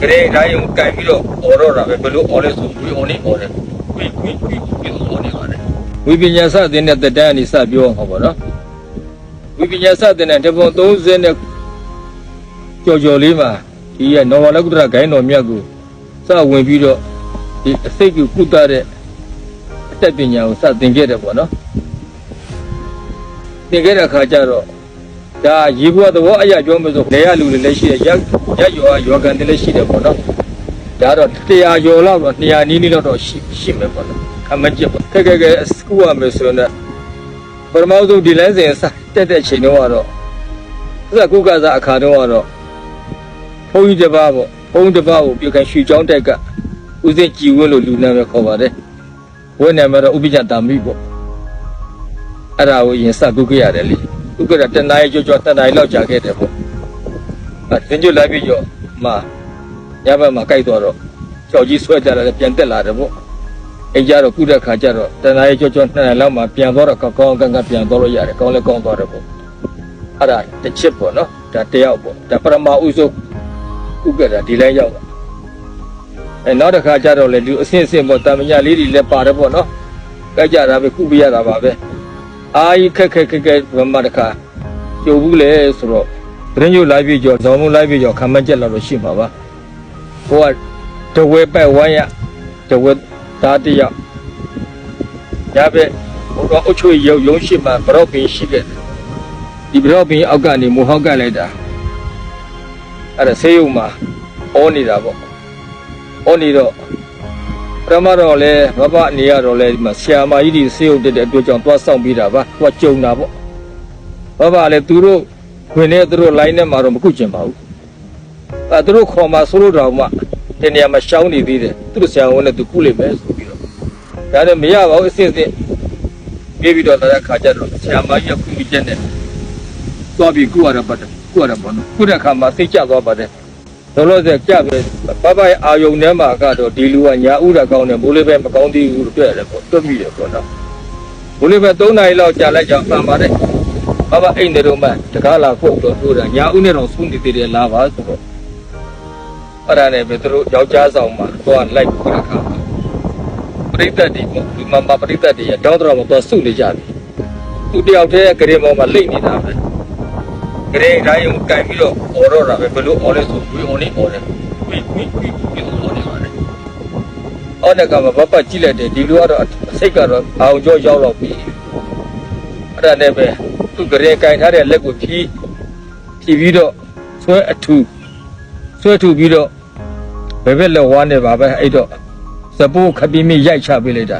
ကလေးတိုင်းကိုင်ပြီးတော့အော်တော့တာပဲဘယ်လိုအော်လဲဆိုဝီအော်နေအော်တယ်ဝီအော်နေပါတယ်ဝီပညာစတဲ့နဲ့တက်တန်းအနေစပြောအောင်ပါနော်ဝီပညာစတဲ့နဲ့တပုံ30နဲ့ကြော်လေးမှာဒီရဲ့နော်ဝလကုတ္တရဂိုင်းတော်မြတ်ကိုစဝင်ပြီးတော့ဒီအစိတ်ကိုကုသတဲ့အတတ်ပညာကိုစသင်ခဲ့တယ်ပေါ့နော်သင်ခဲ့တဲ့အခါကျတော့ဒါရေဘွားသဘောအရာပြောမယ်ဆိုနေရလူတွေလည်းရှိတယ်ရက်ယောဂန်တွေလည်းရှိတယ်ပေါ့နော်ဒါတော့100ကျော်လောက်တော့200နီးနီးလောက်တော့ရှိမယ်ပေါ့နော်ခမကျက်ပေါ့ခက်ကူရမယ်ဆိုတော့ပရမောက်ဆုံးဒီလမ်းစဉ်တက်တဲ့ချိန်တော့ကတော့သစ္စာကုက္ကစားအခါတော့ကတော့ဘုန်းကြီးတစ်ပါးပေါ့ဘုန်းကြီးတစ်ပါးကိုပြုခံရွှေချောင်းတိုက်ကဦးစင်ကြည်ဝင်းလို့လူနာပဲခေါ်ပါတယ်ဝင်းနာမည်တော့ဥပိ္ပဇတာမိပေါ့အဲ့ဒါကိုရင်စကုက္ကရတယ်လေကုက္ကရတနားရီကြောတနားရီလောက်ကြာခဲ့တယ်ပေါ့သင်္ကြန်လိုက်ပြီးတော့မှညဘက်မှာကြိုက်သွားတော့ကြောက်ကြီးဆွဲကြတယ်ပြန်တက်လာတယ်ပေါ့အိမ်ကြတော့ကုတဲ့ခါကျတော့တနားရီကြော2နာရီလောက်မှပြန်သွားတော့ကောင်းကပြန်သွားလို့ရတယ်ကောင်းလဲကောင်းသွားတယ်ပေါ့အဲ့ဒါတစ်ချက်ပေါ့နော်ဒါတယောက်ပေါ့ဒါပရမဥစ္စုကုက္ကရဒီလိုက်ရောက်နောက်တစ်ခါကျတော့လေလူအဆင့်ပေါ့တာမညာလေးတွေလည်းပါတယ်ပေါ့နော်ကြိုက်ကြတာပဲကုပြရတာပါပဲအာကြီးခက်ဘယ်မှာတစ်ခါကြုံဘူးလေဆိုတော့သတင်းညိုလိုက်ပြီးကြောဇော်မုံလိုက်ပြီးကြောခံမကျက်လာလို့ရှိမှာပါဟိုကတဝဲပဲဝိုင်းရတဝဲသားတယောက်ရပဲဟိုတော့အချွေရုံရှိမှာဘရော့ပင်ရှိခဲ့တယ်ဒီဘရော့ပင်အောက်ကနေမူဟောက်ကလိုက်တာအဲ့ဒါဆေးရုံမှာအောနေတာပေါ့အောနေတော့ပရမတော့လဲဘဘအနေရတော့လဲဒီမှာဆရာမကြီးဒီဆေးရုံတက်တဲ့အတွက်ကြောင့်သွားဆောင်ပြီးတာပါသွားကြုံတာပေါ့ဘဘလည်းသူတို့ဝင်နေသူတို့ line နဲ့မှာတော့မကုကျင်ပါဘူးသူတို့ခေါ်မှာဆိုလို့တော့မှဒီနေရာမှာရှောင်းနေသေးတယ်သူတို့ဆရာဝန်နဲ့သူကုလိမ့်မယ်ဆိုပြီးတော့ဒါနဲ့မရပါဘူးအစစ်ပြေးပြီးတော့တဲ့ခါကျတော့ဆရာမကြီးကကုပြီးချက်နဲ့သွားပြီးကုရတာပါတယ်ကုရတာပေါ့နော်ကုတဲ့ခါမှာစိတ်ကျသွားပါတယ်လောလောဆယ်ကြပဲဘဘရဲ့အာယုံထဲမှာကတော့ဒီလူကညာဥရကောင်းတယ်မိုးလေးပဲမကောင်းသေးဘူးတွေ့ရတယ်ပေါ့တွေ့မိတယ်ပေါ့နော်မိုးလေးပဲ3နာရီလောက်ကြာလိုက်ကြအောင်မှန်ပါတယ်ဘဘအိမ်တွေတော့မှတကားလာဖို့တော့တို့တာညာဥနဲ့တော့ဆုံးနေသေးတယ်လာပါဆိုတော့အဲ့ဒါနဲ့ပဲသူတို့ယောက်ျားဆောင်မှာသွားလိုက်ခါခါပရိသတ်တွေပေါ့ဒီမှာပရိသတ်တွေရတောင်းတော်မှာသွားစုနေကြပြီသူတယောက်တည်းကလေးပေါ်မှာလိမ့်နေတာပဲကလေးတိုင်းကိုကင်ပြီးတော့အော်တော့တာပဲဘယ်လိုအော်လဲဆိုဝီအော်နေအော်တယ်ဝီအော်နေပါတယ်အော်တဲ့ကမှာဘဘကြည့်လိုက်တယ်ဒီလူကတော့စိတ်ကတော့အောင်ကြောရောက်တော့ပြီအဲ့ဒါနဲ့ပဲသူကလေးကင်ထားတဲ့လက်ကိုဖြီးပြီးတော့ဆွဲထူပြီးတော့ဘယ်ဘက်လက်ဝါးနေပါပဲအဲ့တော့စပိုးခပီးမိရိုက်ချပေးလိုက်တာ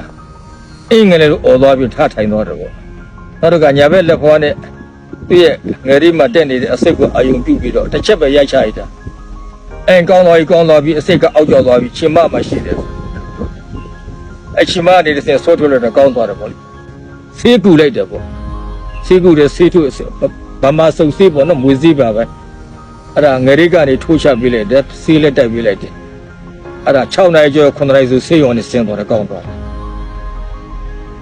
အင်းငယ်လေးတို့အော်သွားပြီးထားထိုင်သွားတယ်ပေါ့နောက်တော့ကညာဘက်လက်ဖွားနဲ့သူ့ရဲ့ငယ်လေးမှတက်နေတဲ့အစိတ်ကိုအာယုံပြုပြီးတော့တစ်ချက်ပဲရိုက်ချလိုက်တာအင်းကောင်းသွားပြီးအစိတ်ကအောက်ကျသွားပြီးချင်းမမှရှိတယ်အချင်းမနေတဲ့ဆော့ထုတ်လိုက်တော့ကောင်းသွားတယ်ပေါ့ဆေးကူလိုက်တယ်ပေါ့ဆေးကူတဲ့ဆေးထုတ်ဗမာစုံဆေးပေါ့နော်မွေဆေးပါပဲအဲ့ဒါငယ်လေးကနေထိုးချပေးလိုက်တယ်ဆေးလက်တိုက်ပေးလိုက်တယ်အဲ့ဒါ6နာရီကျော်9နာရီဆိုဆေးရုံနဲ့ဆင်းသွားတယ်ကောင်းသွားတယ်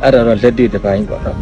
အဲ့ဒါတော့လက်တွေ့တစ်ပိုင်းပေါ့နော်